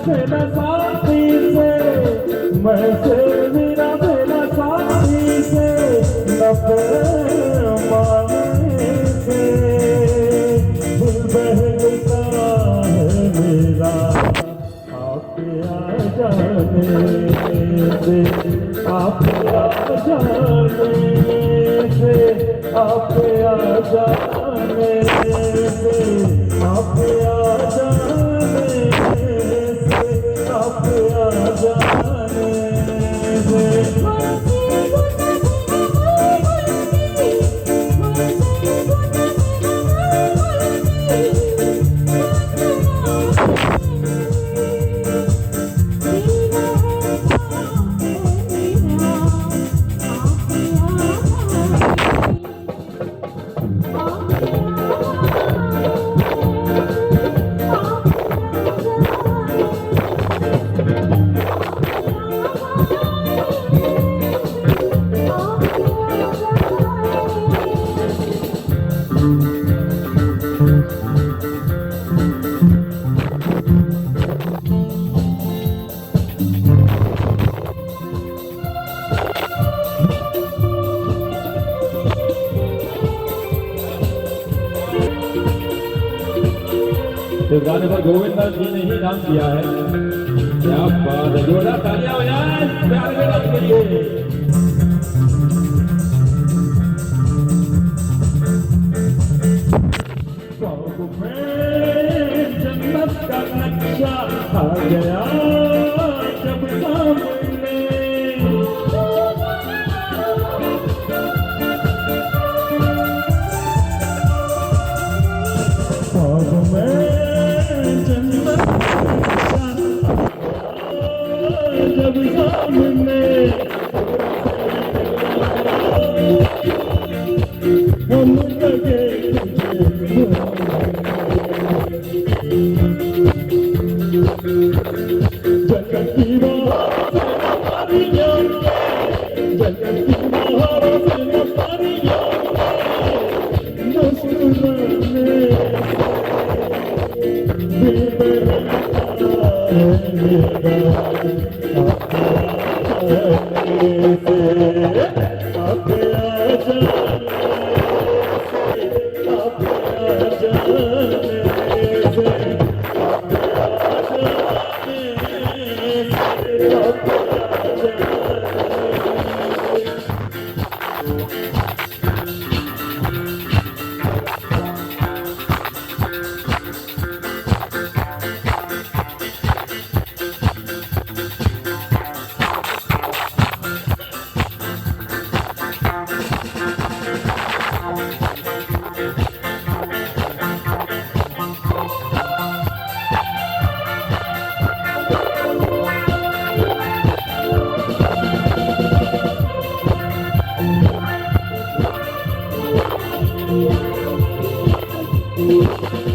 मेरा साथी से मैं से मेरा साथी से नफरत माने से दिल बहलता है मेरा आप आ जाने से आप आ जाने से आप आ जाने से आप आ जाने से आप आ जाने से तो गाने पर गोविंद जी ने ही नाम किया है। क्या बात है, जोरदार तालियां हो जाए प्यार के नाम के लिए। जन्नत का नक्शा आ गया जब सामने ख्वाब में जन्नत का नक्शा जब सामने हम लगे जगत की महारानियों जगत की महारानियों मुस्कुराने दिल Thank you.